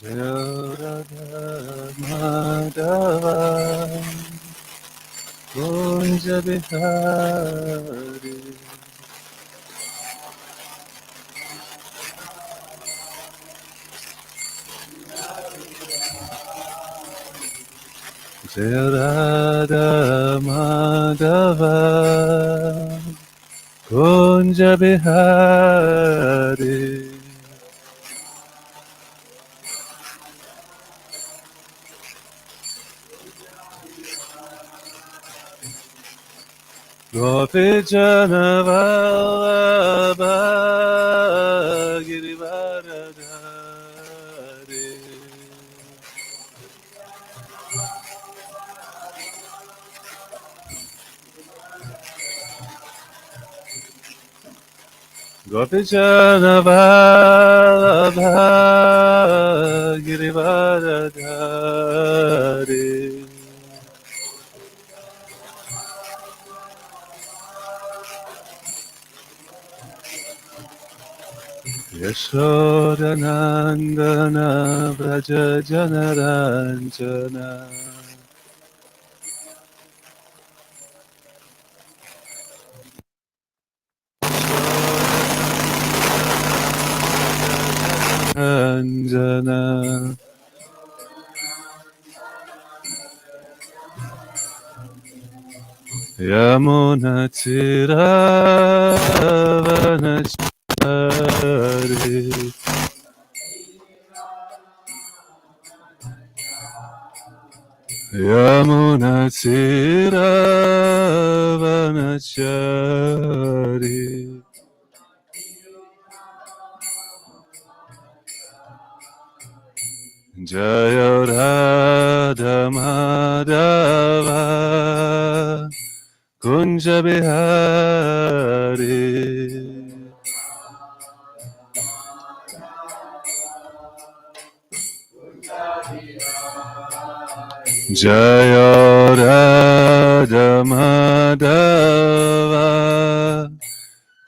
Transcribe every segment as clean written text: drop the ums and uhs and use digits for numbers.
Jaya Radha Madhava Kunja Bihari Jaya Radha Madhava Kunja Bihari Gopi Janavallabha Girivaradhari Gopi Janavallabha Girivaradhari Yashodanandana Vraja Janaranjana Anjana Yamuna Tiravanachari Yamuna Tiravanachari Jaya Radha Madhava Kunja Bihari Jaya Radha Madhava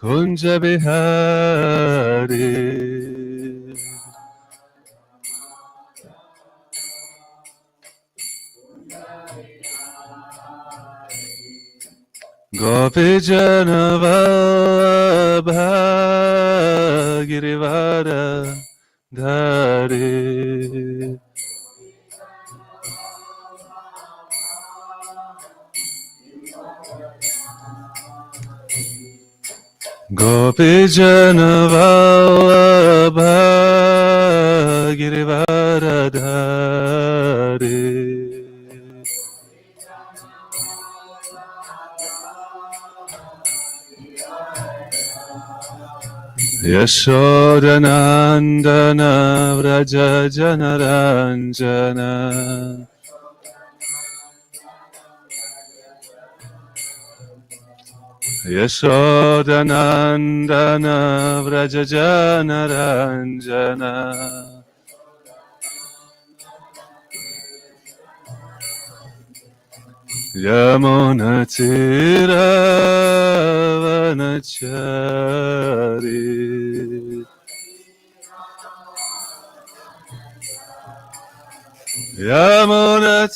Kunja Bihari Gopi Janavallabha Girivaradhari Gopi Janavallabha Girivaradhari Yashodanandana Vraja Janaranjana Yashodanandana Vraja Janaranjana Yamuna Tiravanachari Yamuna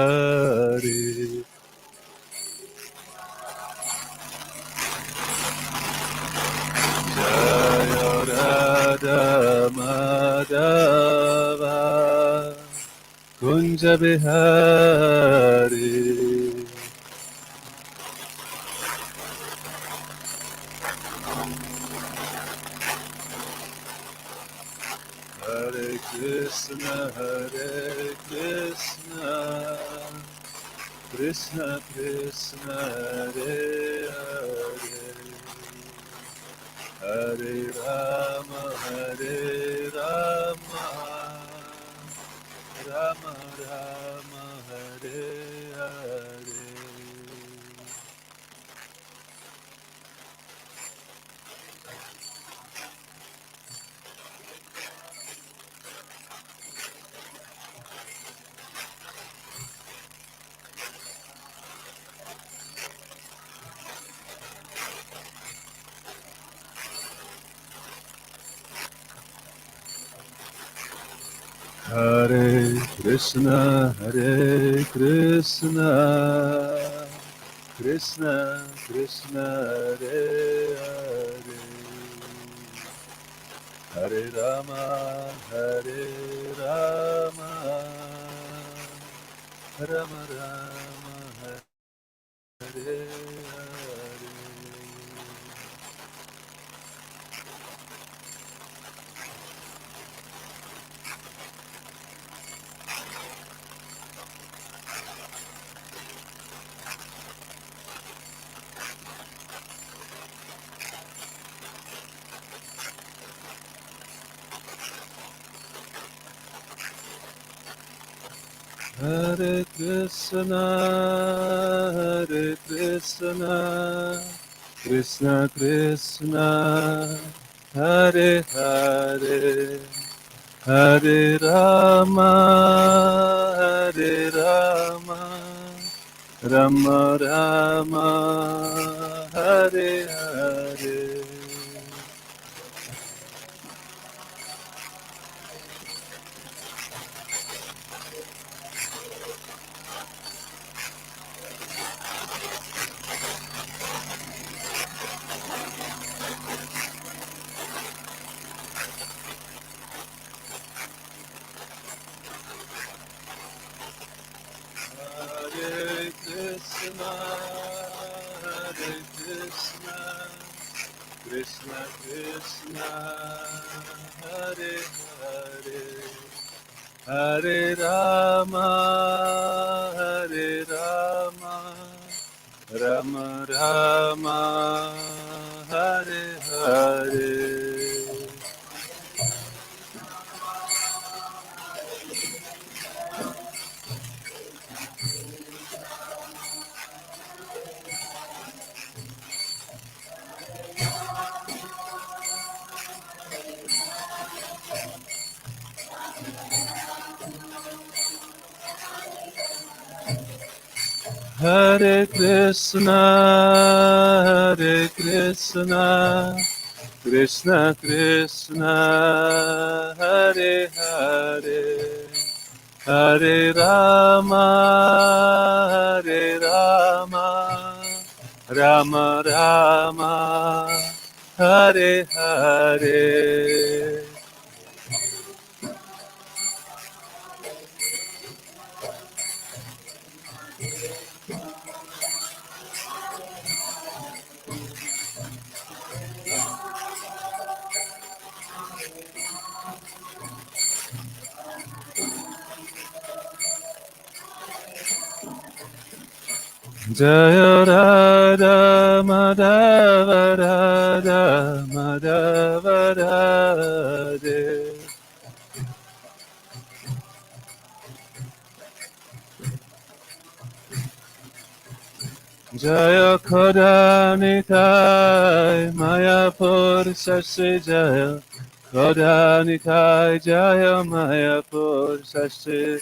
Tiravanachari Jaya Radha Madhava Kunja Bihari Hare Krishna Krishna Krishna Hare Hare Hare Rama Rama Rama Hare Hare Hare Krishna, Hare Krishna, Krishna Krishna, Hare Hare, Hare Rama, Hare Rama, Rama Rama, Hare Hare. Hare Krishna, Hare Krishna, Krishna Krishna, Hare Hare, Hare Rama, Hare Rama, Rama Rama, Hare Hare. Hare Krishna, Hare Krishna, Krishna Krishna, Hare Hare, Hare Rama, Hare Rama, Rama Rama, Hare Hare. Hare Krishna, Hare Krishna, Krishna Krishna, Hare Hare, Hare Rama, Hare Rama, Rama Rama, Hare Hare. Jaya Radha Madhava Radha Madhava Radhe. Jaya Khoda Nitai Mayapur Sasri Jaya Khoda Nitai Jaya Mayapur Sasri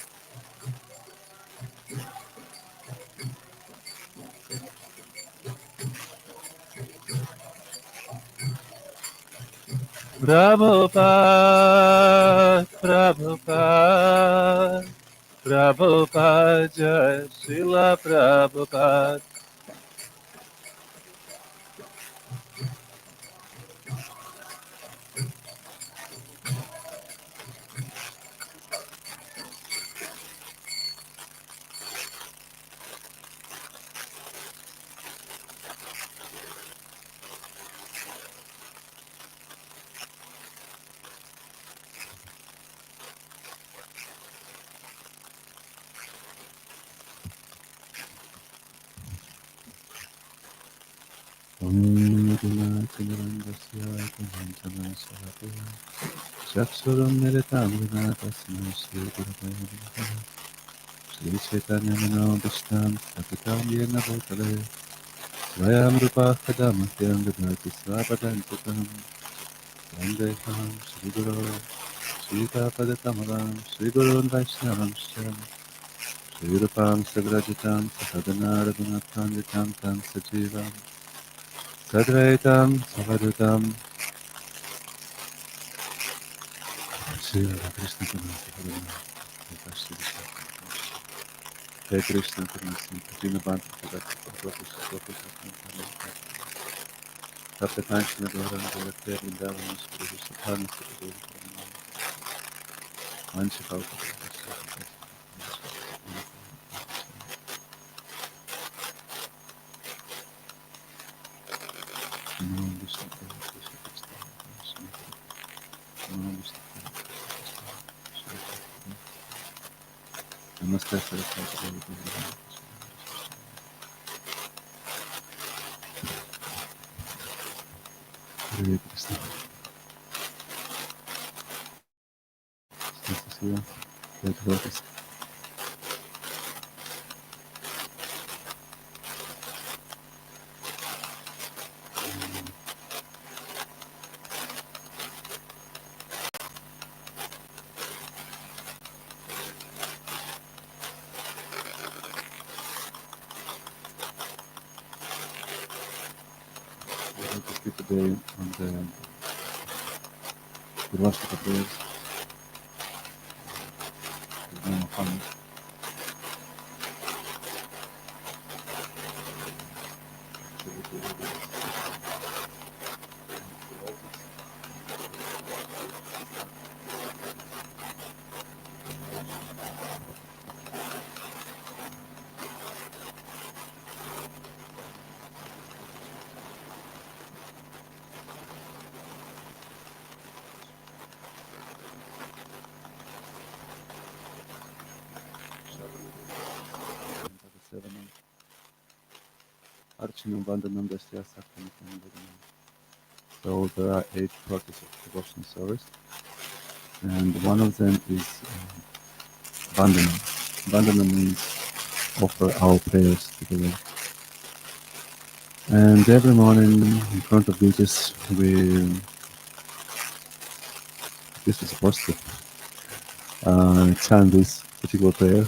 Prabhupada Prabhupada Prabhupada Jai Srila Prabhupada. Chaksuram Militam Tasma Shri Gurave Namaha Shri Chaitanya Mano Vishtam Sakitam Yena Bhutale Swayam Rupa Kadamahyam Vidhati Swapadantikam Vandeham Shri Guru Shri Tapadakamalam Shri Guru Vaishnavam Shram Shri Rupam Sagrajitam Sahadana Raghunathanditam Tam Sajivam Sadraitam Savadutam Srila Krishna Karnasi Harana, Krishna Jai Krishna Karnasi, Krishna Bhanta Kadaka, Prabhupada Prabhupada Tapta Kanchana Gauranga Bhagatya Vrindavan Sri Sathana Sri Mancha Kauta Namaste Saraswati Hare Krishna. Nice to see you. Great focus. We're going to speak today on the Gurvastakam prayers. The name of Muhammad. Archinam Vandanam Dasya Sakranam. So there are 8 practices of devotional service, and one of them is Vandanam. Vandanam means offer our prayers to the Lord. And every morning in front of Jesus, this is supposed to chant this particular prayer,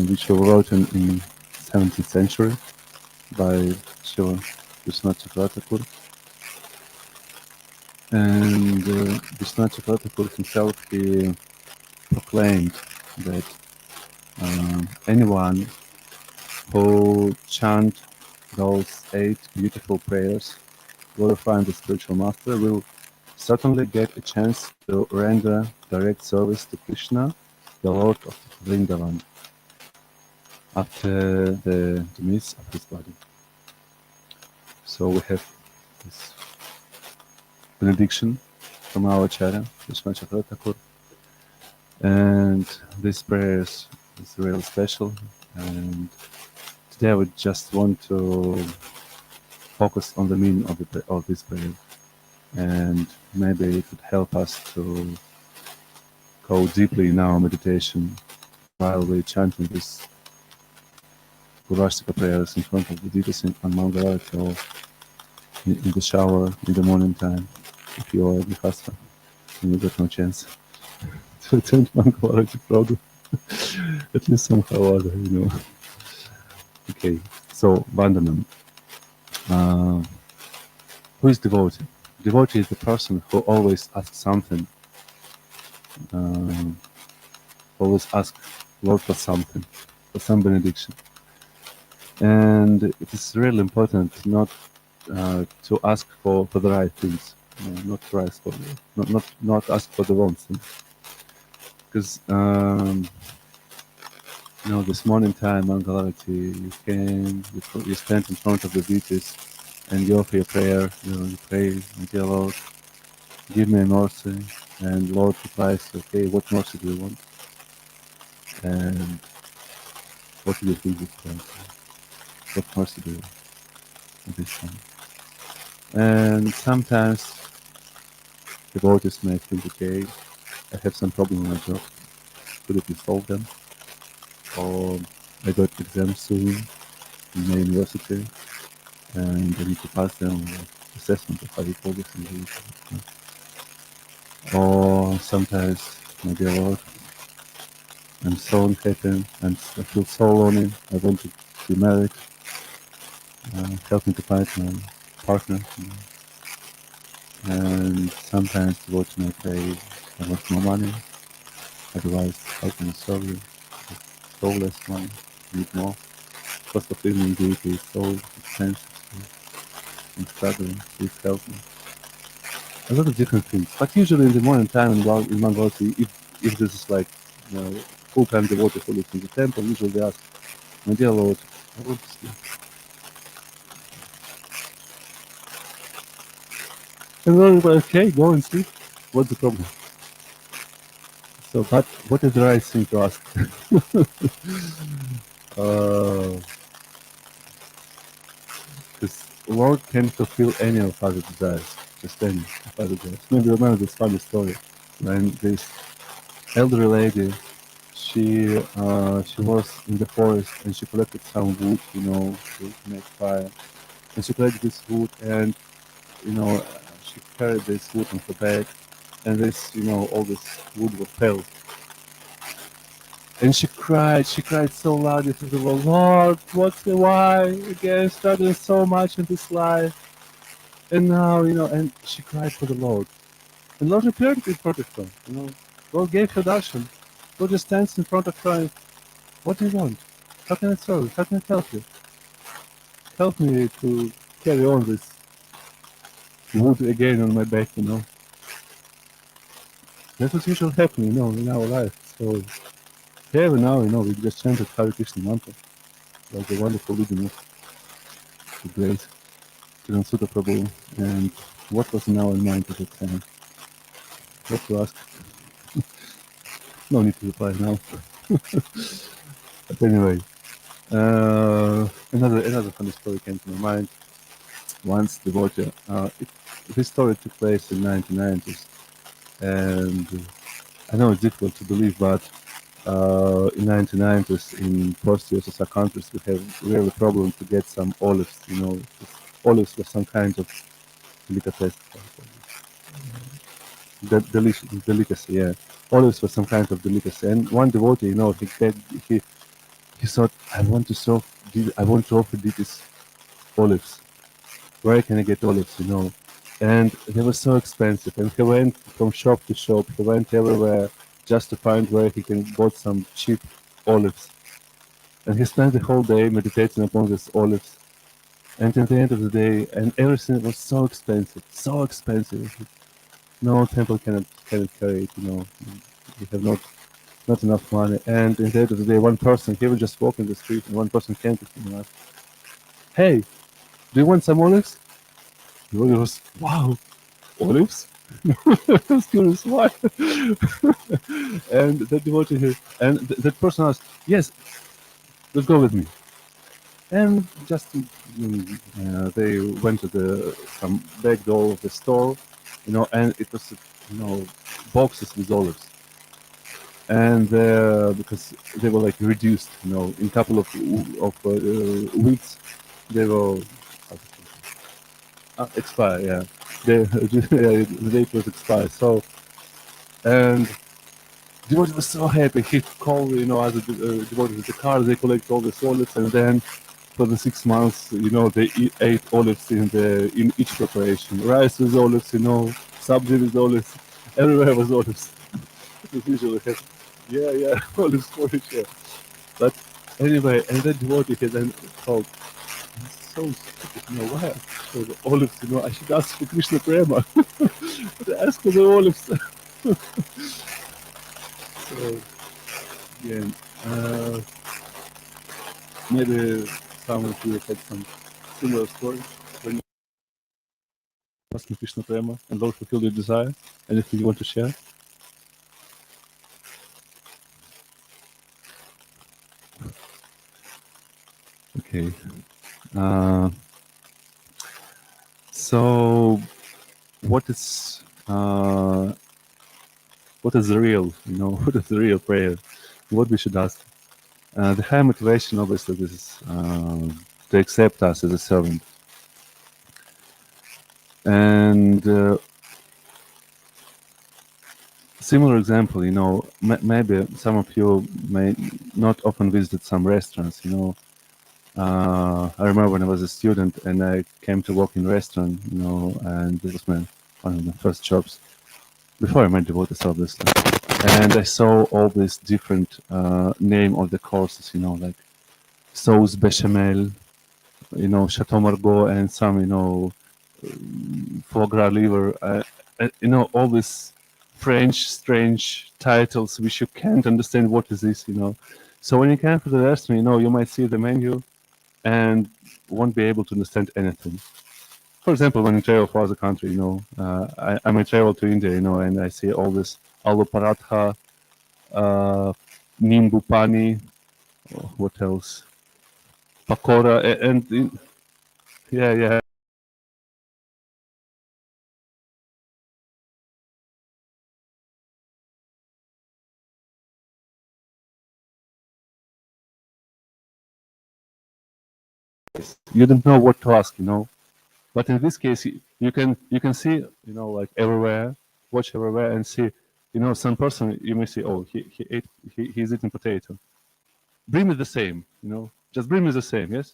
which was written in 17th century by Srila Krishna Thakur. And Krishna Thakur himself, he proclaimed that anyone who chant those 8 beautiful prayers glorifying the spiritual master will certainly get a chance to render direct service to Krishna, the Lord of Vrindavan, after the demise of his body. So we have this benediction from our Acharya, Krishna Thakur, and these prayers is really special. And today I would just want to focus on the meaning of this prayer, and maybe it would help us to go deeply in our meditation while we're chanting this Gurvastakam prayers in front of the devotees on Mangalarati or in the shower in the morning time. If you are a Grihastha and you got no chance to attend Mangalarati program, at least somehow or other, Okay, so Vandanam. Who is devotee? Devotee is the person who always asks something. Always ask Lord for something, for some benediction. And it is really important not to ask for the right things, not to ask for not ask for the wrong things. Because this morning time, Mangalarati, you came, you stand in front of the deities, and you offer your prayer. You pray, dear Lord, give me a mercy. And Lord replies, okay, what mercy do you want? And what do you think this time? What mercy do you want at this time? And sometimes devotees may think, okay, I have some problem with my job. Could you please solve them? Or I got exams soon in my university, and I need to pass them with assessment of how you progress in the university. Or sometimes, my dear Lord, I'm so unhappy and I feel so lonely. I want to be married. Help me to find my partner. And sometimes the watch may pay I want more money, otherwise how can I serve you? So less money, need more. Cost of living in Greece is so expensive, so I'm struggling, please help me. A lot of different things. But usually in the morning time in Mongolia, if this is like full time devotee who lives in the temple, usually they ask, my dear Lord, I want to sleep. And then we're like, okay, go and sleep. What's the problem? So, but what is the right thing to ask? Because Lord can fulfill any of our desires, just any of our desires. Maybe remember this funny story when this elderly lady, she was in the forest and she collected some wood, to make fire. And she collected this wood and she carried this wood on her back, and this all this wood was fell. And she cried so loudly to the Lord, Lord, what's the why? Again, struggling so much in this life. And now, and she cried for the Lord. And Lord appeared in front of her. Lord gave her darshan. Lord just stands in front of her and, what do you want? How can I serve you? How can I help you? Help me to carry on this wood again on my back. That's what's usually happening, in our life. So here and now, we just chanted Hare Krishna mantra, like the wonderful leading of the great Kiransuta Prabhu. And what was in our mind at that time? What to ask? No need to reply now. But anyway, another funny story came to my mind. Once the water, this story took place in 1990s, and I know it's difficult to believe, but in 1990s in post-USSR countries, we have really problem to get some olives. Olives were some kind of delicatessen, delicacy. Yeah, olives were some kind of delicacy. And one devotee, he thought, I want to offer these olives. Where can I get olives? And they were so expensive. And he went from shop to shop. He went everywhere just to find where he can bought some cheap olives. And he spent the whole day meditating upon these olives. And at the end of the day, and everything was so expensive, so expensive. No temple cannot carry it. We have not enough money. And at the end of the day, one person, he would just walk in the street, and one person came to him and asked, "Hey, do you want some olives?" The devotee was, "Wow, olives?" I was curious why. And that devotee here, and that person asked, "Yes, let's go with me." And just they went to the some back door of the store, and it was boxes with olives, and because they were like reduced, in a couple of weeks, they were expired. Yeah, the date was expired. So and devotee was so happy. He called, other devotees in the car. They collect all the olives, and then for the 6 months, they ate olives in each preparation. Rice with olives, sabzi with olives. Everywhere was olives. It usually has, yeah, yeah, olives for it, yeah. But anyway, and then devotee he then thought, so stupid, why I ask for the olives, I should ask for Krishna Prema. But I ask for the olives. So, again, maybe some of you had some similar stories when you asking Krishna Prema and Lord fulfilled your desire. Anything you want to share? Okay. Uh, so, what is uh, what is the real? What is the real prayer? What we should ask? The high motivation, obviously, this is to accept us as a servant, and similar example. Maybe some of you may not often visit some restaurants. I remember when I was a student and I came to work in a restaurant, and this was my one of the first jobs before I met devotees, obviously. And I saw all these different name of the courses, like sauce bechamel, chateau margaux, and some, foie gras liver. All these French strange titles which you can't understand what is this. So when you come to the restaurant, you might see the menu and won't be able to understand anything. For example, when you travel for other country, I might travel to India, and I see all this aloo paratha, nimbu pani, what else? Pakora, yeah. You don't know what to ask. But in this case, you can see, like everywhere, watch everywhere, and see, some person you may say, oh, he's eating potato. Bring me the same, just bring me the same, yes.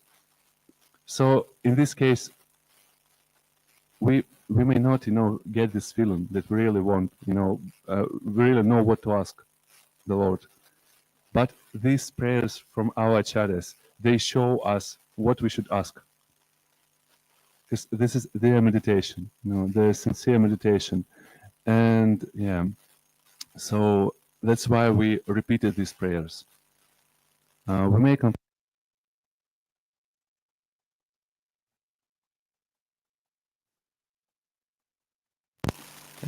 So in this case, we may not, get this feeling that we really want, we really know what to ask the Lord. But these prayers from our acharyas, they show us what we should ask. This is their meditation, their sincere meditation. And yeah, so that's why we repeated these prayers. We may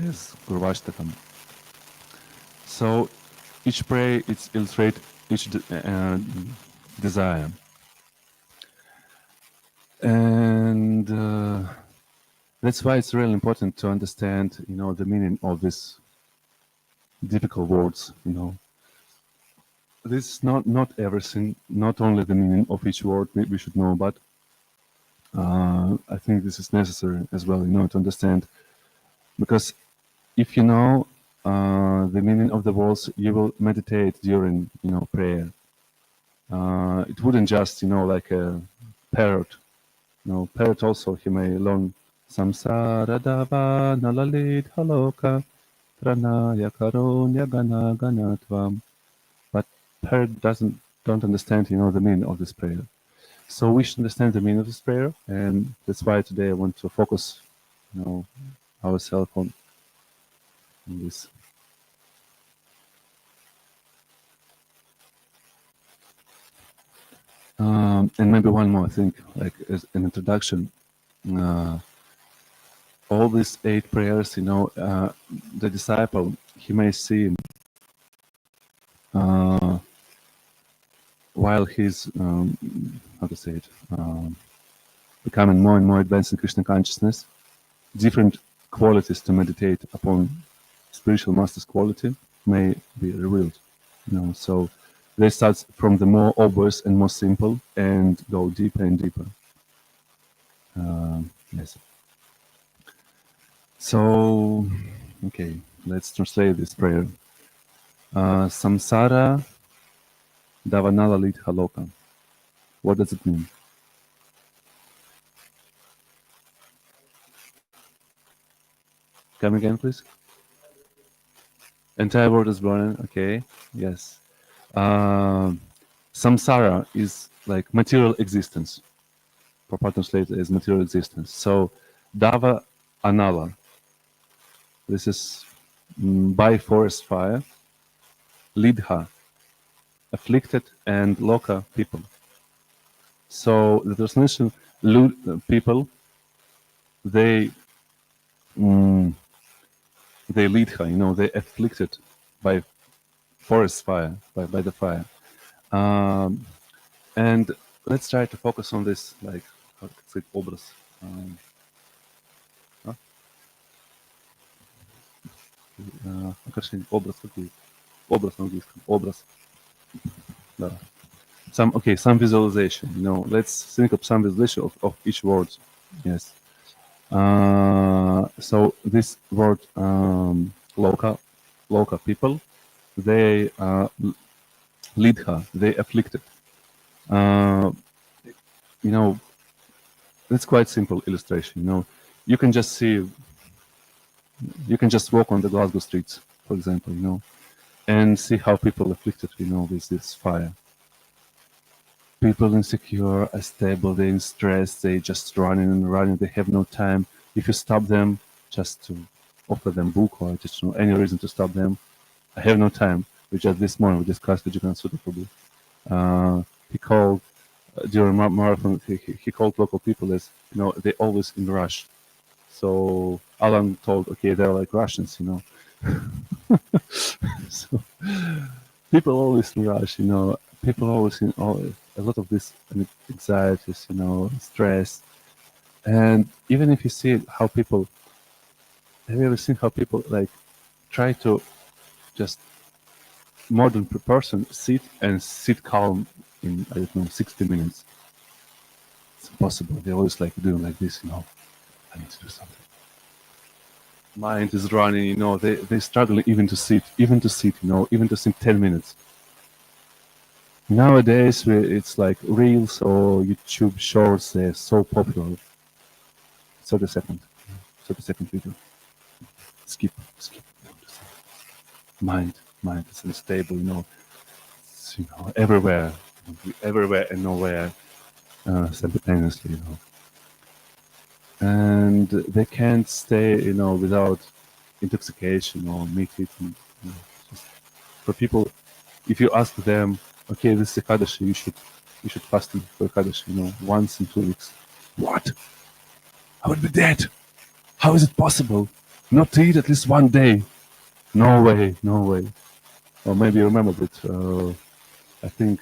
as Gurvastakam. So each prayer it's illustrate each desire, and that's why it's really important to understand, the meaning of these difficult words. This is not everything, not only the meaning of each word we should know, but I think this is necessary as well, to understand, because if you know the meaning of the words, you will meditate during, prayer. It wouldn't just, like a parrot. Parrot also he may learn samsara dava nalalit haloka pranaya karunya gana ganatvam. But parrot don't understand, the meaning of this prayer. So we should understand the meaning of this prayer, and that's why today I want to focus, ourselves on this. And maybe one more thing, like as an introduction. All these 8 prayers, the disciple, he may see while he's, how to say it, becoming more and more advanced in Krishna consciousness, different qualities to meditate upon. Spiritual master's quality may be revealed. So they start from the more obvious and more simple and go deeper and deeper. Yes. So, okay, let's translate this prayer. Samsara davanalalit haloka. What does it mean? Come again, please. Entire world is burning. Okay. Yes. Samsara is like material existence. Proper translated as material existence. So, Dava Anala. This is by forest fire. Lidha, afflicted, and Loka, people. So the translation, people, they Lidha, they afflicted by forest fire, by the fire. And let's try to focus on this, like, how to say, образ. Образ какой? Образ на английском. Образ. Да. Some visualization. Let's think of some visualization of each word. Yes. So this word, Loka people, they Lidha, they afflicted. That's quite simple illustration. You can just see You can just walk on the Glasgow streets, for example, and see how people afflicted, with this fire. People insecure, unstable, they're in stress, they just running and running, they have no time. If you stop them, just to offer them book or just any reason to stop them, I have no time. We just this morning we discussed the Japan suitable. He called during marathon. He called local people as they always in rush. So Alan told, okay, they're like Russians. So people always in rush. People always in a lot of this anxieties. Stress, and even if you see how people, have you ever seen how people like try to just modern person sit calm in, I don't know, 60 minutes. It's impossible. They always like doing like this, I need to do something. Mind is running, they struggle even to sit, even to sit 10 minutes. Nowadays, it's like Reels or YouTube Shorts, they're so popular. 30 second, 30-second video. Skip. Mind is unstable, it's, everywhere and nowhere simultaneously, and they can't stay, without intoxication or meat eating. Just for people, if you ask them, okay, this is Ekadashi, you should fast for Ekadashi, once in 2 weeks. What? I would be dead. How is it possible not to eat at least one day? No way. Or maybe you remember that. I think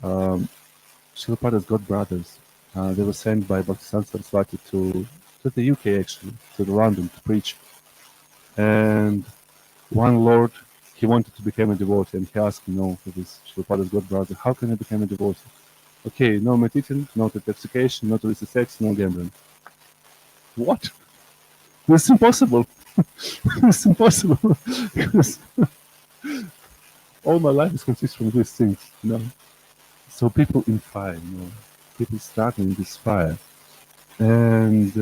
Shilapada's godbrothers. They were sent by Bhaktisiddhanta Saraswati to the UK, actually, to London to preach. And one lord, he wanted to become a devotee, and he asked, for this Shilapada's godbrother, how can I become a devotee? Okay, no meat eating, no intoxication, no illicit sex, no gambling. What? It's impossible. It's impossible. Because all my life is consists from these things, So people in fire, people starting in this fire. And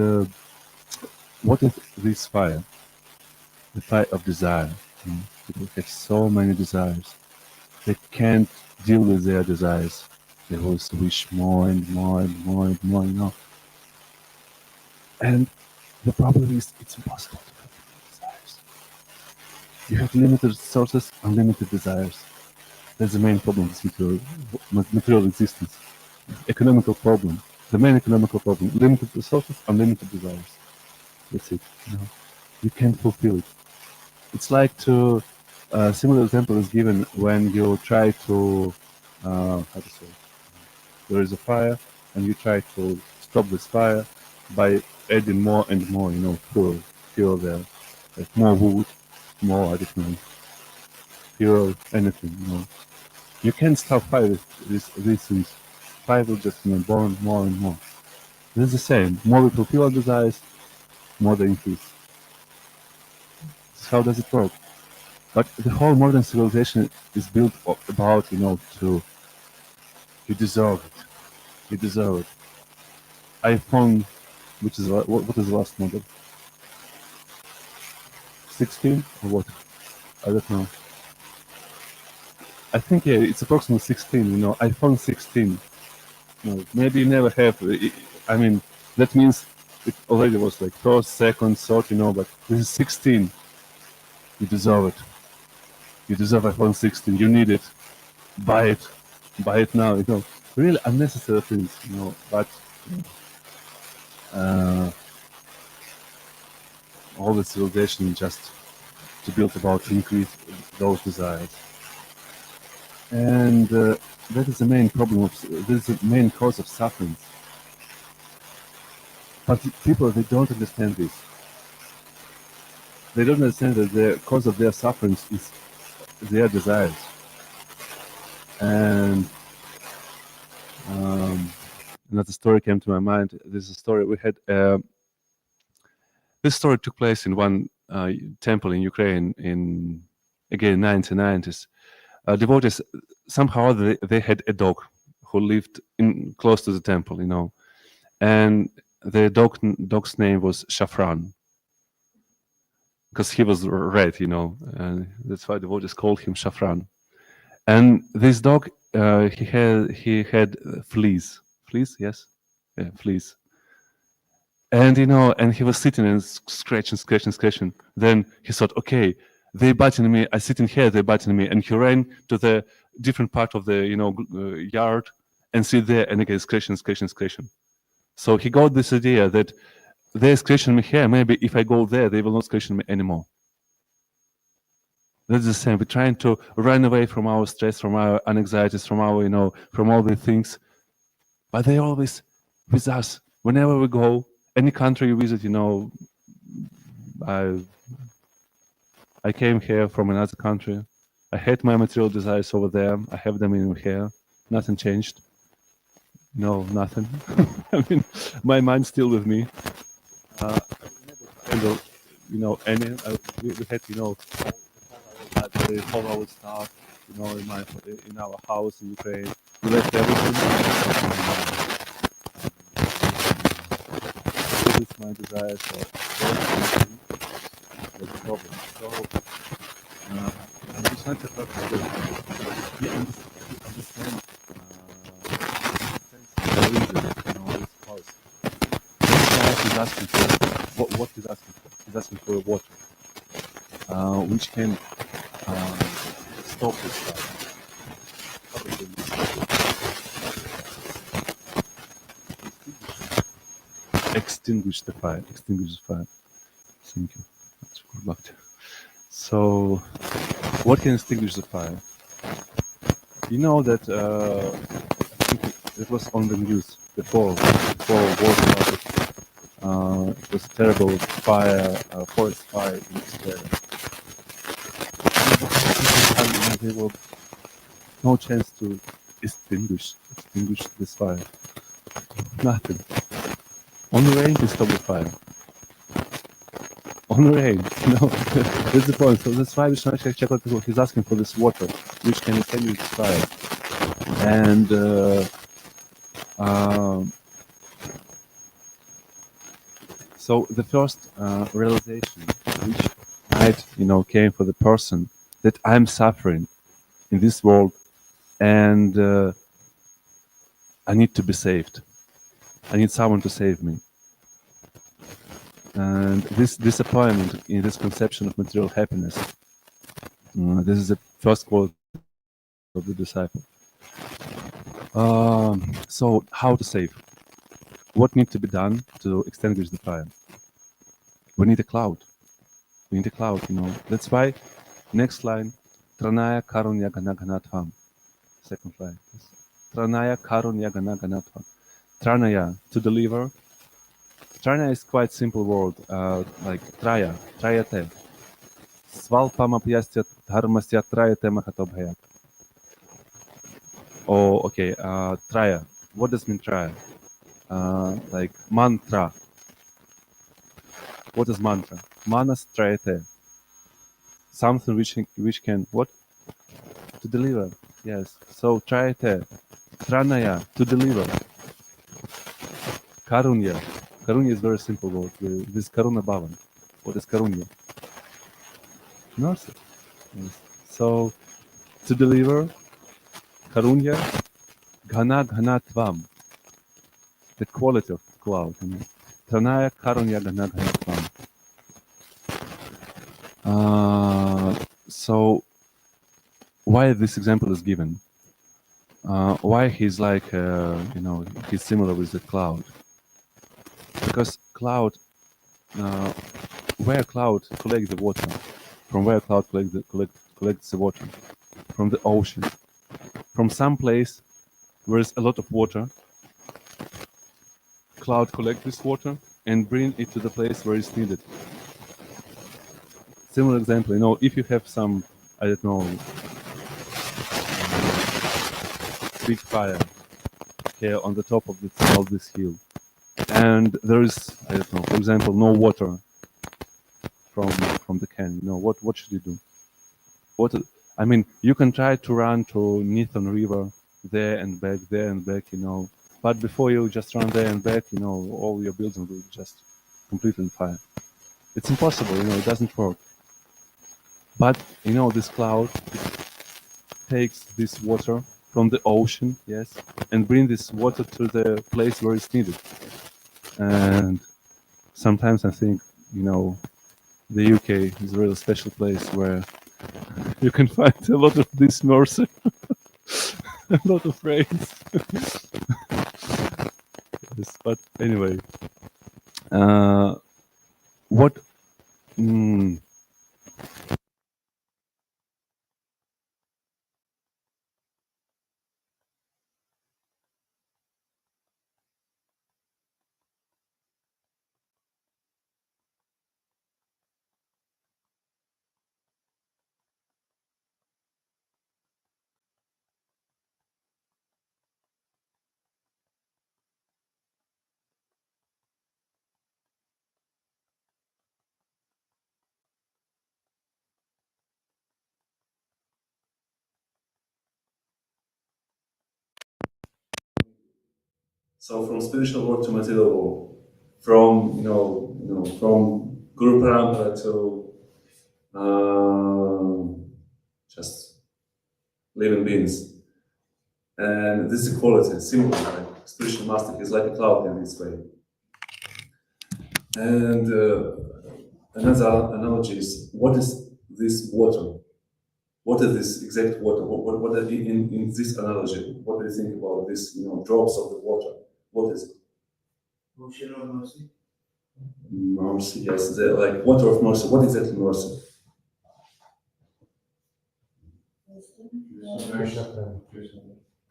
what is this fire? The fire of desire. People have so many desires. They can't deal with their desires. They always wish more and more and more and more, And the problem is it's impossible to fulfill desires. You have limited resources, unlimited desires. That's the main problem with material existence. Economical problem. The main economical problem. Limited resources, unlimited desires. That's it. You can't fulfill it. It's like a similar example is given when you try to, how to say, there is a fire and you try to stop this fire by adding more and more, fuel there, like more wood, more, I don't know, fuel, anything, You can't stop fire with these things. Fire will just burn more and more. This is the same. More we fulfill our desires, more they increase. How does it work? But the whole modern civilization is built about, to you deserve it. You deserve it. iPhone, which is what is the last model? 16 or what? I don't know. I think it's approximately 16. iPhone 16. No, maybe you never have. I mean, that means it already was like first, second, third. But this is 16. You deserve it. You deserve iPhone 16. You need it. Buy it. Buy it now. Really unnecessary things. But all the civilization just to build about to increase those desires. And that is the main problem. This is the main cause of suffering. But people, they don't understand this. They don't understand that the cause of their suffering is their desires. And another story came to my mind. This is a story we had. This story took place in one temple in Ukraine in, again, 1990s. Devotees, somehow they had a dog who lived in close to the temple, and the dog's name was Shafran. because he was red, and that's why the devotees called him Shafran. And this dog, he had fleas. Fleas, yes, yeah, fleas. And and he was sitting and scratching, scratching, scratching. Then he thought, okay, they biting me. I sitting here, they biting me. And he ran to the different part of the yard and sit there and again scratching, scratching, scratching. So he got this idea that they're scratching me here. Maybe if I go there, they will not scratch me anymore. That's the same. We're trying to run away from our stress, from our anxieties, from our, from all the things. But they're always with us. Whenever we go, any country you visit, I came here from another country. I had my material desires over there. I have them in here. Nothing changed. No, nothing. I mean, my mind's still with me. I was never to handle, any. We had, the whole our stuff, in our house in Ukraine. We left everything. This is my desire for the problem. So I just want to talk about he understand the reason, this cause. This guy is asking for what he's asking for. He's asking for water, which can stop this fire. Extinguish the fire. Extinguish the fire. Thank you. So, what can extinguish the fire? You know that I think it was on the news before war started. It was a terrible fire, forest fire in Australia. There was no chance to extinguish this fire. Nothing. Only rain can stop the fire. Only rain. That's the point. So that's why Vishnu Chakravarti is asking for this water, which can extinguish the fire. And so the first realization, which might, came for the person, that I'm suffering in this world, and I need to be saved. I need someone to save me. And this disappointment in this conception of material happiness, this is the first quote of the disciple. So how to save? What needs to be done to extinguish the fire? We need a cloud. We need a cloud, That's why next line, Tranaya Karunya Gana Ganatvam. Second line. Tranaya Karunya Gana Ganatvam. Tranaya, to deliver. Tranaya is quite simple word, like Traya, Trayate. Svalpamapyastyat dharmasyat Trayate Mahatobhayat. Oh, okay, Traya. What does mean Traya? Like mantra. What is mantra? Manas Trayate. Something which can, what? To deliver. Yes. So Trayate. Tranaya, to deliver. Karunya. Karunya is very simple word. This Karuna Bhavan. What is Karunya? Mercy. Yes. So, to deliver, Karunya, Ghana Ghana Tvam. The quality of cloud. Tranaya Karunya Ghana Ghana Tvam. So, why this example is given? Why he's like, he's similar with the cloud? Because cloud, where cloud collects the water, from where cloud collects the water, from the ocean, from some place where there's a lot of water, cloud collect this water and bring it to the place where it's needed. Similar example, if you have some, I don't know, big fire here on the top of this hill, and there is, I don't know, for example, no water from the can. What should you do? You can try to run to Nithon River, there and back, but before you just run there and back, all your buildings will just completely on fire. It's impossible, it doesn't work. But this cloud takes this water from the ocean, yes, and bring this water to the place where it's needed. And sometimes I think, the UK is a really special place where you can find a lot of this mercy, a lot of rains. Yes, but anyway, what? Mm, so from spiritual world to material world, from from Guru Parampara to just living beings, and this equality, simple, like spiritual master is like a cloud in this way. And another analogy is, what is this water? What is this exact water? What are in this analogy? What do you think about this? Drops of the water. What is it? Ocean of mercy. Mercy, yes. Like water of mercy. What is that mercy?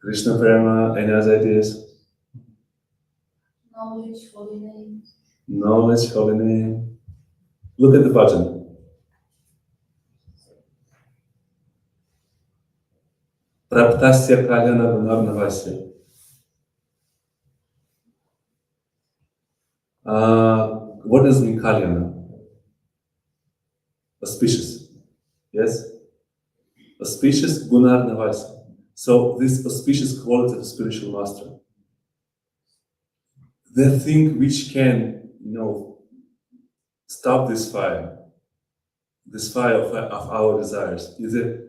Krishna Prema. Any other ideas? Knowledge, holy name. Knowledge, holy name. Look at the button. Praptasya Kalyana Gunarnavasya. What does mean Kalyana? Auspicious. Yes? Auspicious Gunarnavasya. So this auspicious quality of spiritual master, the thing which can, stop this fire of our desires, is it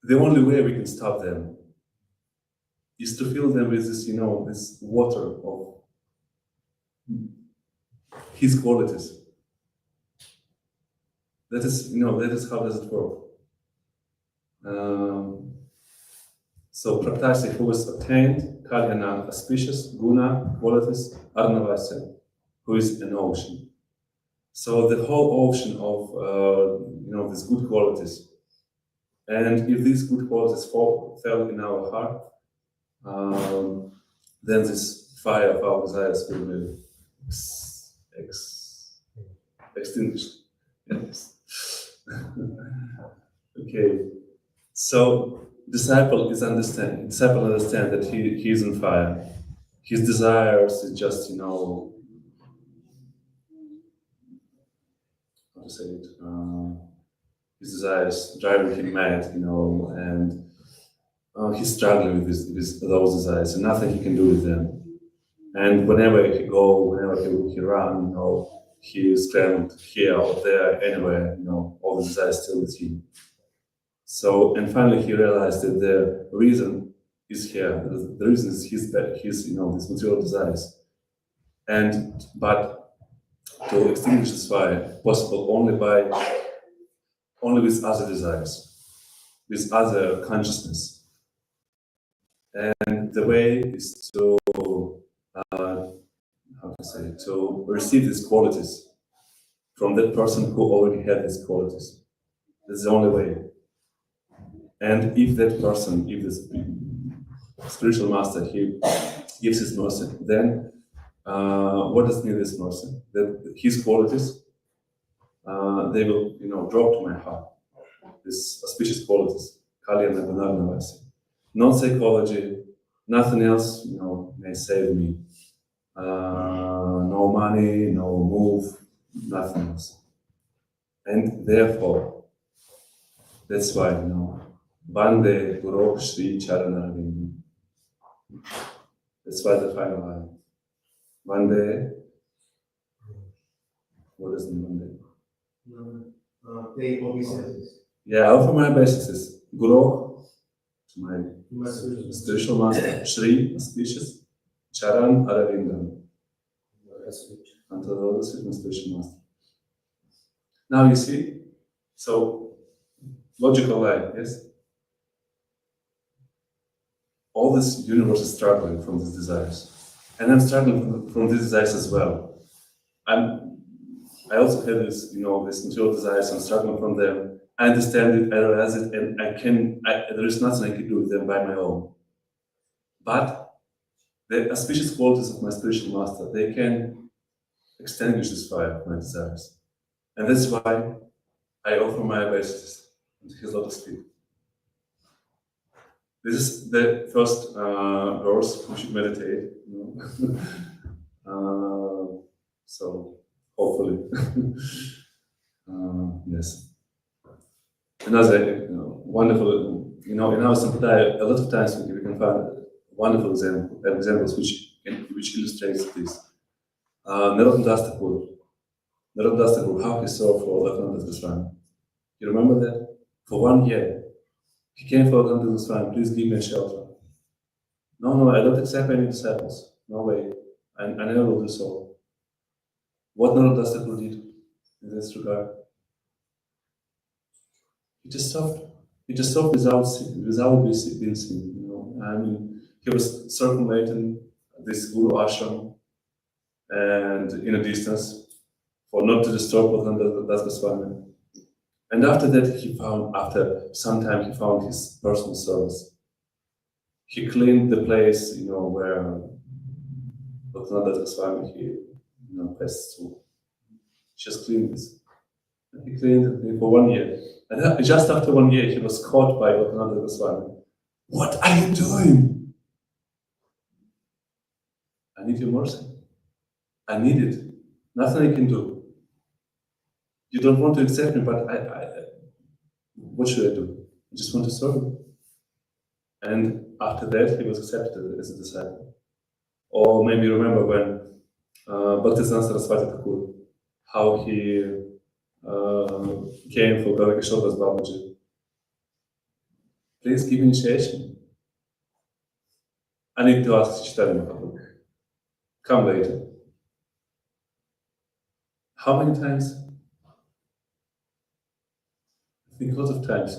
the only way we can stop them is to fill them with this, this water of his qualities. That is how does it work. So Praptasi, who is obtained, Kalyana, auspicious, Guna, qualities, Arnavasya, who is an ocean. So the whole ocean of these good qualities, and if these good qualities fell in our heart, then this fire of our desires will be extinguished. Yes. Okay. So disciple understand that he is on fire. His desires is just how to say it. His desires driving him mad, and he's struggling with those desires, and nothing he can do with them. And whenever he go, whenever he run, he is scrambled here or there, anywhere, all the desires still with him. So, and finally he realized that the reason is here. The reason is his these material desires. But to extinguish this fire, possible only with other desires, with other consciousness. And the way is to to receive these qualities from that person who already had these qualities. That's the only way. And if that person, if this spiritual master, he gives his mercy, then what does mean this mercy? That his qualities, they will, drop to my heart. These auspicious qualities, Kalyana Gunarnavasya. Not psychology, nothing else, may save me. No money, no move, nothing else. And therefore, that's why, Bande Guru Shri Charanaravinda. That's why the final line. Bande What is the Monday? Pay obeisances. Yeah, I offer my obeisances. Guru, to my spiritual master, Shri, auspicious, Charan Aravindam, unto the lotus feet, my spiritual master. Now you see, so logical life, yes? All this universe is struggling from these desires. And I'm struggling from these desires as well. I also have this, these material desires, I'm struggling from them. I understand it, I realize it, and there is nothing I can do with them by my own. But the auspicious qualities of my spiritual master, they can extinguish this fire of my desires. And that's why I offer my obeisances to his lotus feet. This is the first verse we should meditate. So hopefully, yes. Another wonderful, in our Sampradaya, a lot of times we can find wonderful examples which illustrates this. Dasa, how he saw for Lakshmana Goswami. You remember that? For 1 year, he came for Lakshmana Goswami, please give me a shelter. No, I don't accept any disciples. No way. I never will do so. What Dasa did in this regard? He just stopped. He just stopped without being seen. I mean, he was circulating this Guru ashram and in a distance for not to disturb Dasa Goswami. And after that, after some time, he found his personal service. He cleaned the place, where Dasa Goswami he passed through. Just cleaned this. And he cleaned it for 1 year. And just after 1 year, he was caught by Dasa Goswami. What are you doing? I need your mercy. I need it. Nothing I can do. You don't want to accept me, but what should I do? I just want to serve you. And after that, he was accepted as a disciple. Or maybe you remember when Bhaktisiddhanta Saraswati Thakur, how he came for Kishore's Babaji. Please give initiation. I need to ask Chaitanya Mahaprabhu. Come later. How many times? I think lots of times,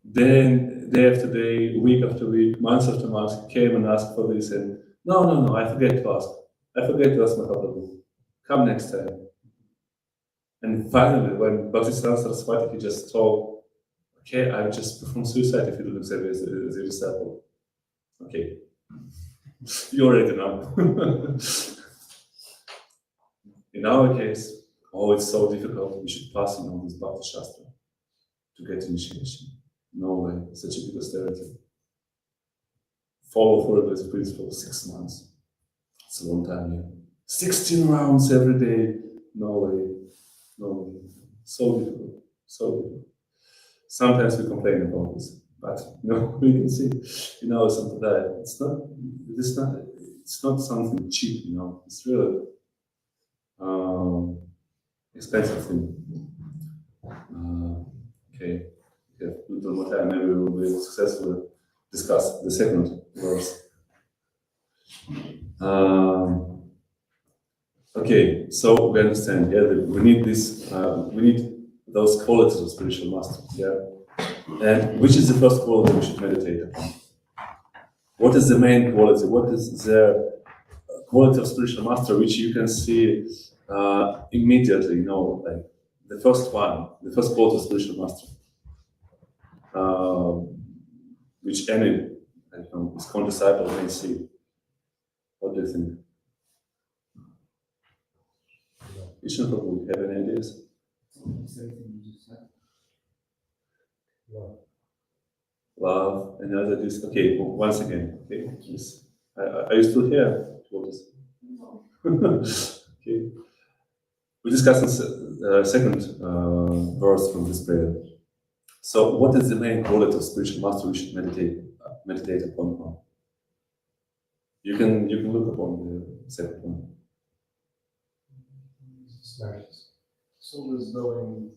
Then, day after day, week after week, month after month, he came and asked for this, and no, I forget to ask. I forget to ask Mahaprabhu. Come next time. And finally, when Bhaktisiddhanta Saraswati, he just told, okay, I will just perform suicide if you don't accept me as a disciple. Okay. You already know. In our case, it's so difficult. We should pass this Bhakti Shastra to get initiation. No way, such a big austerity. Follow for this principle 6 months. It's a long time, yeah. 16 rounds every day. No way. So difficult. Sometimes we complain about this, but we can see, something that it's not something cheap, it's really expensive thing. Okay, if we have a little more time, maybe we will be successfully discuss the second verse. Okay, so we understand, we need this, we need those qualities of spiritual master, And which is the first quality we should meditate upon? What is the main quality? What is the quality of spiritual master which you can see immediately, like the first quality of spiritual master, which any ISKCON disciple may see. What do you think? Krishna Prabhu, you have any ideas? Love, and other ideas. Okay, once again. Okay, please. Are you still here? No. Okay. We discussed the second verse from this prayer. So, what is the main quality of spiritual master we should meditate upon? You can look upon the second one. So there's going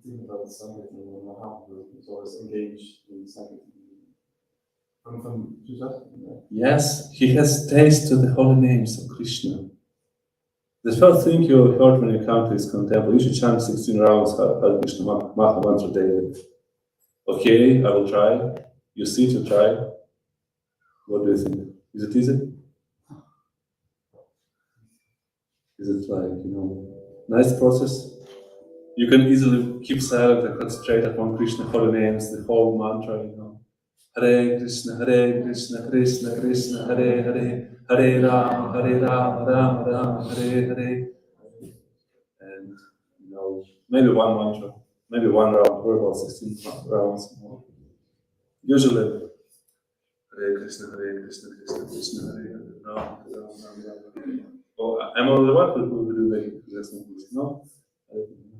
thinking about the Sankirtan and Mahaprabhu is always engaged in the Sankirtan. From Dasa? Yes, he has taste to the holy names of Krishna. The first thing you heard when you come to his temple, you should chant 16 rounds Hare Krishna Maha Mantra daily. Okay, I will try. You see to try. What do you think? Is it easy? Is it like, nice process? You can easily keep silent and concentrate upon Krishna holy names, the whole mantra, Hare Krishna, Krishna Krishna, Hare Hare, Hare Rama, Rama Rama, Hare Hare. And, maybe one mantra, maybe one round, or about 16 rounds more. Usually, Hare Krishna, Krishna Krishna, Hare Hare, Rama Rama, Rama. Oh, I'm only one who will do that, no?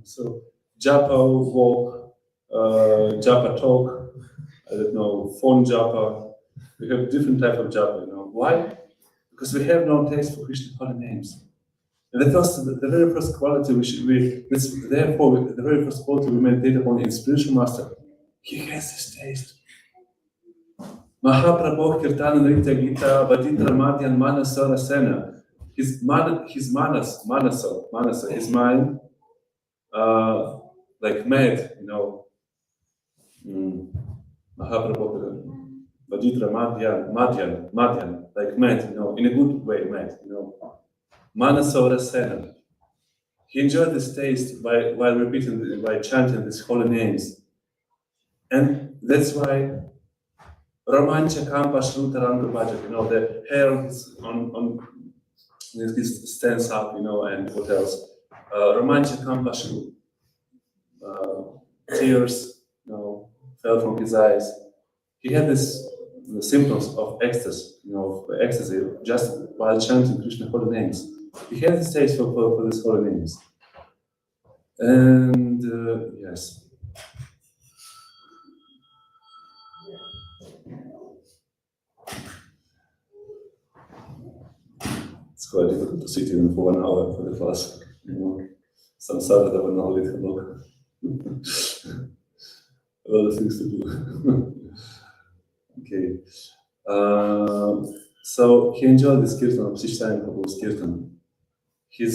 So, Japa walk, Japa talk, I don't know, phone japa. We have different type of japa, Why? Because we have no taste for Krishna holy names. And the very first quality the very first quality we meditate upon in spiritual master, he has this taste. Mahaprabhu Kirtana Nritya Gita Vaditra Madhyan Manasara Sena. His manasa, his mind, like mad, Mahaprabhu, Vajitra Madhyan, like mad, in a good way, mad, Manasora Sena. He enjoyed this taste while repeating, by chanting these holy names. And that's why Romancha Kampa Shruta Ranga Bhaja, the hair on this stands up, and what else? Romancha Kampa Shruta. Tears, fell from his eyes. He had the symptoms of ecstasy, just while chanting Krishna holy names. He had this taste for these holy names. And yes. It's quite difficult to sit even for 1 hour for the class. Some Saturday when I'll leave a book. A lot of things to do. Okay. So he enjoyed this kirtan of Sishtayan Prabhu's kirtan. His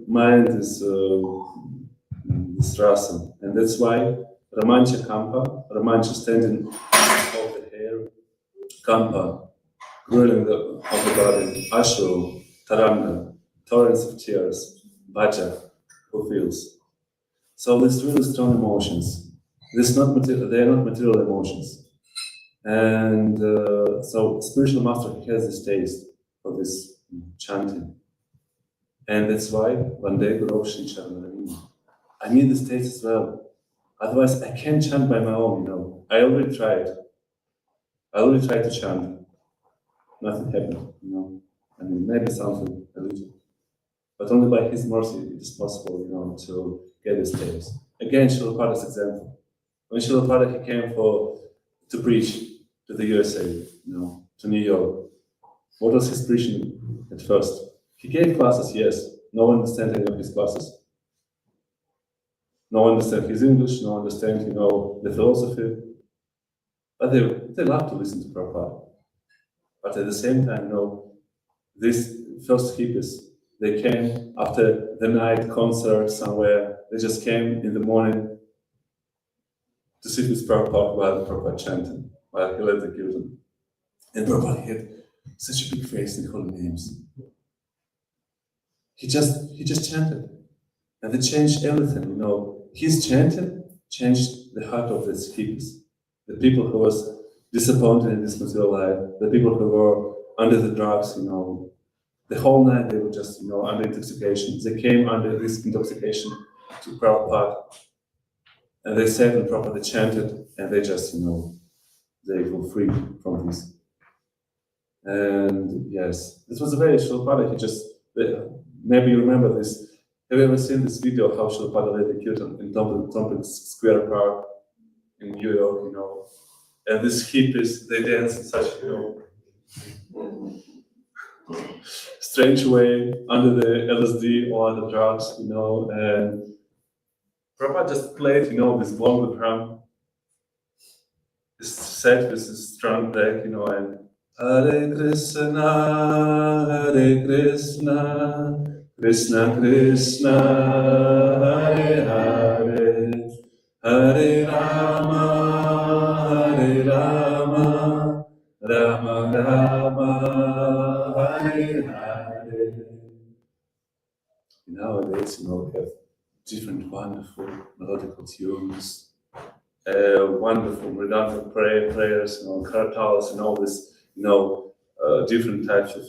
mind is this rasa, and that's why Ramancha Kampa, Ramancha standing of the hair, Kampa, grueling of the body, Ashru, Taranga, torrents of tears, Bhaja, who feels. So these really strong emotions. They are not material emotions. And so spiritual master has this taste for this chanting. And that's why one day Guru I need this taste as well. Otherwise I can't chant by my own, I already tried. I already tried to chant. Nothing happened, maybe something a little. But only by his mercy it is possible, to get this taste. Again, Srila Prabhupada's example. When Srila Prabhupada he came to preach to the USA, to New York. What was his preaching at first? He gave classes, yes. No one understands any of his classes. No one understands his English, no one understands, the philosophy. But they love to listen to Prabhupada. But at the same time, these first hippies, they came after the night concert somewhere. They just came in the morning to sit with Prabhupada while Prabhupada chanted, while he led the kirtan. And Prabhupada had such a big face in holy names. He just chanted. And they changed everything, His chanting changed the heart of these hippies. The people who was disappointed in this material life, the people who were under the drugs, the whole night they were just, under intoxication. They came under this intoxication to Prabhupada. And they sat and Prabhupada chanted, and they just, they were free from this. And yes, this was a very Srila maybe you remember this. Have you ever seen this video of how Srila Prabhupada led the kirtan in Tompkins Square Park in New York, And these hippies, they dance in such, strange way under the LSD or the drugs, and Prabhupada just played, this bongo drum, this set with this strong back, and Hare Krishna, Krishna Krishna, Hare Hare, Hare Rama, Rama Rama, Hare Hare. Nowadays, we have different wonderful melodical tunes, wonderful redundant prayers, kartals, and all this, different types of,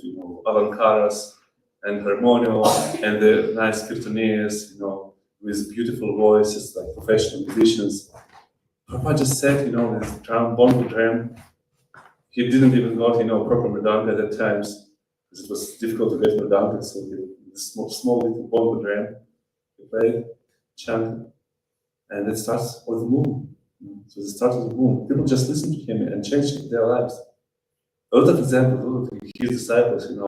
alankaras and harmonium, and the nice kirtaneers, with beautiful voices like professional musicians. Prabhupada just said, this bongo drum, he didn't even got, proper mridanga at times, because it was difficult to get mridanga, so this small little bongo drum, he played, chanted, and it starts with the moon. So the start of the moon. People just listened to him and changed their lives. A lot of examples, a lot of his disciples, you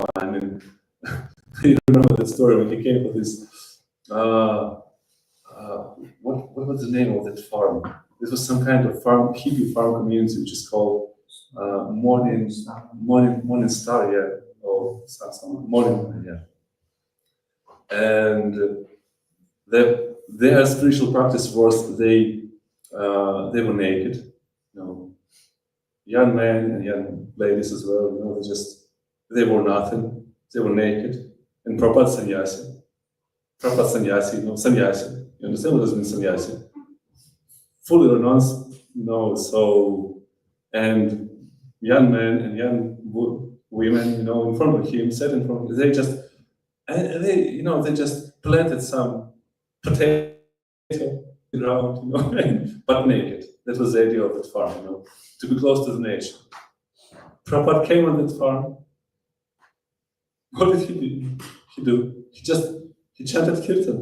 remember the story when he came to this, what was the name of that farm? This was some kind of hippie farm community, which is called Morning Star, yeah, or some Morning, yeah. And their spiritual practice was they were naked, young men and young ladies as well. They wore nothing. They were naked. And Prabhupada sannyasi. Sannyasi. You understand what does mean sannyasi? Fully renounced, and young men and young women, in front of him, sat in front of him. They just planted some potato ground, but naked. That was the idea of that farm, to be close to the nature. Prabhupada came on that farm. What did he do? He chanted kirtan,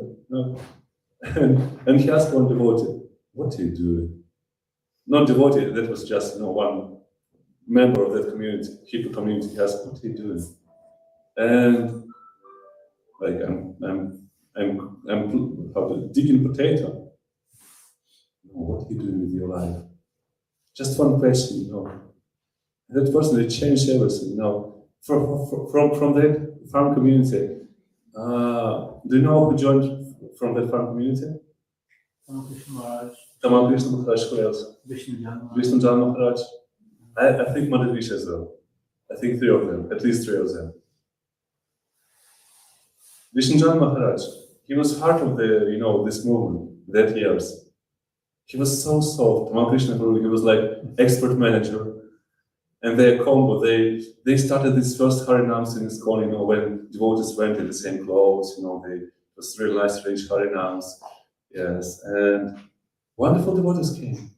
and he asked one devotee, "What are you doing?" Not devotee, that was just one member of that community, hippie community. He asked, "What are you doing?" And like I'm digging potato. What are you doing with your life? Just one question, That person, it changed everything, From that farm community. Do you know who joined from that farm community? Tamal Krishna Maharaj, who else? Vishnu Jan Maharaj. I think Madhavisha as well. I think three of them, at least three of them. Vishnu Jan Maharaj, he was part of the, this movement that years. He was so soft. Tamal Krishna Guru, he was like expert manager. And their combo, they started this first Harinams in ISKCON, when devotees went in the same clothes, it was really nice to reach Harinams. Yes, and wonderful devotees came.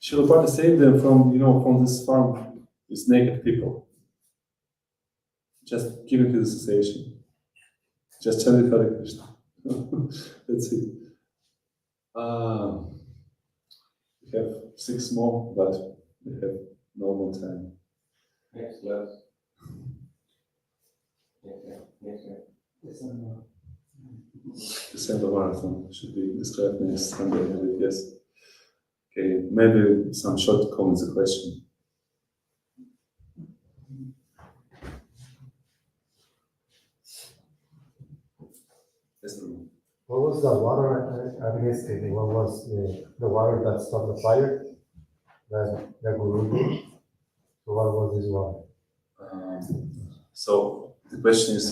Srila Prabhupada saved them from this farm, these naked people. Just giving to the cessation. Just chanting Hare Krishna. That's it. We have 6 more, but we have no more time. Next class. Next. December marathon should be described next Sunday, yes. Okay, maybe some short comments or question. Yes, no. What was the water? I missed it. What was the water that stopped the fire? That Guru did? So what was this water? So the question is,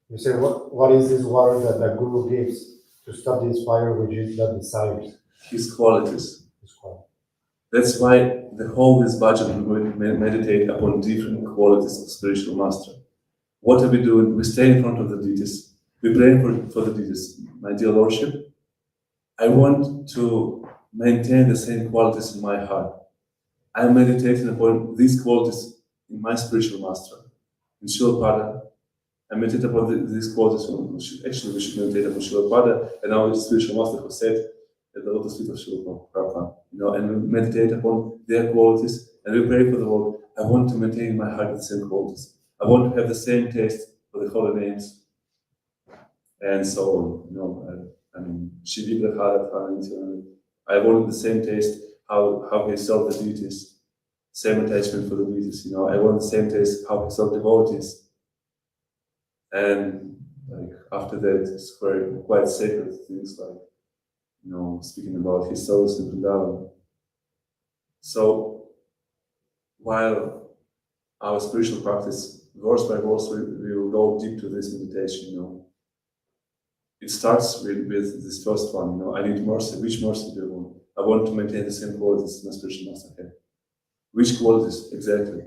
You said what is this water that the Guru gives to stop this fire which is the desires? his qualities. His quality. That's why the whole this budget we meditate upon different qualities of spiritual master. What are we doing? We stay in front of the deities. We pray for the deities. My dear Lordship, I want to maintain the same qualities in my heart. I'm meditating upon these qualities in my spiritual master. In Srila I meditate upon these qualities. Actually, we should meditate upon Srila and our spiritual master who said at the lotus feet of Srila Prabhupada, and we meditate upon their qualities and we pray for the Lord. I want to maintain in my heart the same qualities. I want to have the same taste for the holy names, and so on. You know, I mean, Shivibra Harat, I wanted the same taste, how he served the deities, same attachment for the deities. You know, I want the same taste, how he served devotees, and like after that, it's quite sacred things like, you know, speaking about his souls in Vrindavan. So while our spiritual practice, verse by verse, we will go deep to this meditation. You know, it starts with this first one. You know, I need mercy. Which mercy do I want? I want to maintain the same qualities my spiritual master had. Which qualities exactly?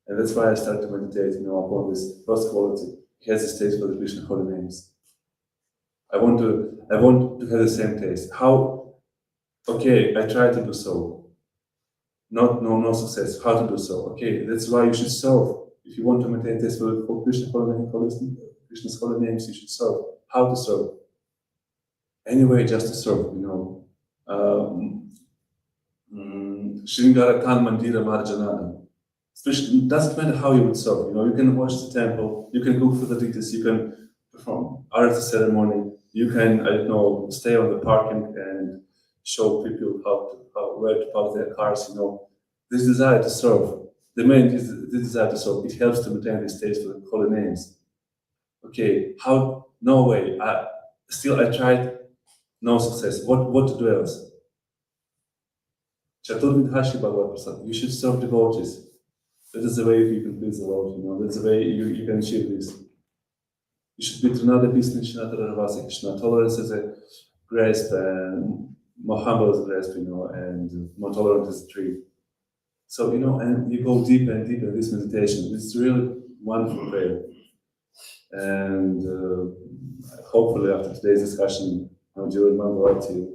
And that's why I started to meditate. You know, upon this first quality. He has a taste for the Krishna holy names. I want to have the same taste. How? Okay, I try to do so. No success. How to do so? Okay, that's why you should serve. If you want to maintain taste for Krishna holy names, Krishna's holy names, you should serve. How to serve? Anyway, just to serve. You know, Shringara Kan Mandira Marjanana. It doesn't matter how you would serve. You know, you can wash the temple, you can cook for the deities, you can perform arati ceremony, you can, I don't know, stay on the parking and show people where to park their cars. You know, this desire to serve. The main is this desire to serve. It helps to maintain this taste for the holy names. Okay, how? No way. I tried. No success. What to do else? Chaturvidhashi Bhagavad Prasad. You should serve devotees. That is the way you can please the Lord. You know, that's the way you can achieve this. You should be Trinada Bisnishna Taravasi Krishna. Tolerance is a grasp, and more humble as a grasp, you know, and more tolerant as a tree. So, you know, and you go deeper and deeper in this meditation. It's really wonderful prayer. And hopefully after today's discussion, during Mangalarti,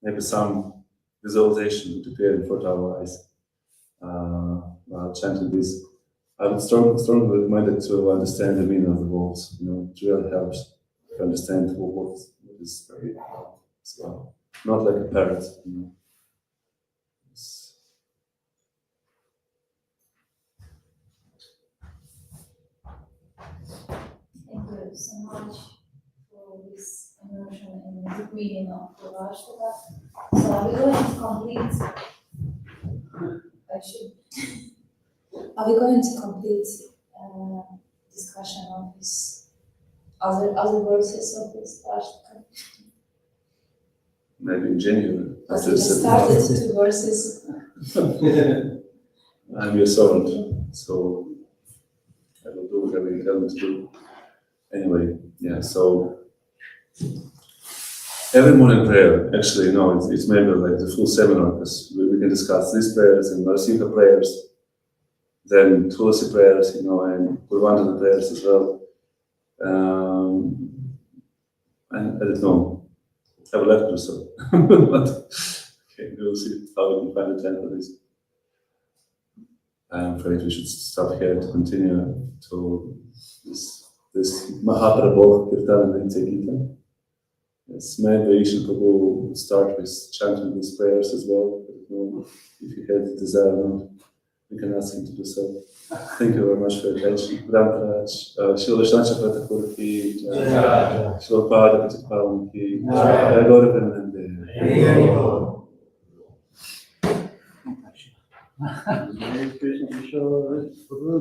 maybe some visualization would appear in front of our eyes while chanting this. I would strongly recommend it to understand the meaning of the words. You know, it really helps to understand what is very as well. Not like a parrot, you know. Thank you so much for this immersion in the reading of Gurvastakam. So are we going to complete? Are we going to complete discussion of this other verses of this Gurvastakam? Maybe in January. But we just started 2 verses. I'm your servant, so I will do whatever you tell me to do. Anyway, yeah, so every morning prayer, actually, you know, it's maybe like the full seminar, because we can discuss these prayers and Narasimha prayers, then Tulasi prayers, you know, and Gurvandana prayers as well. And I don't know, I would like to do so, but okay, we'll see how we can find the time for this. I'm afraid we should stop here to continue to this Mahaprabhu Kirtan and Gita. Yes, maybe we should probably start with chanting these prayers as well. I don't know if you have the desire or not, we can ask him to do so. Thank you very much for your attention. Ram Shila Shancha Prathakur ki, Shila Pada Pachitpalam ki, Gaura Premanande. Krishna Kishore.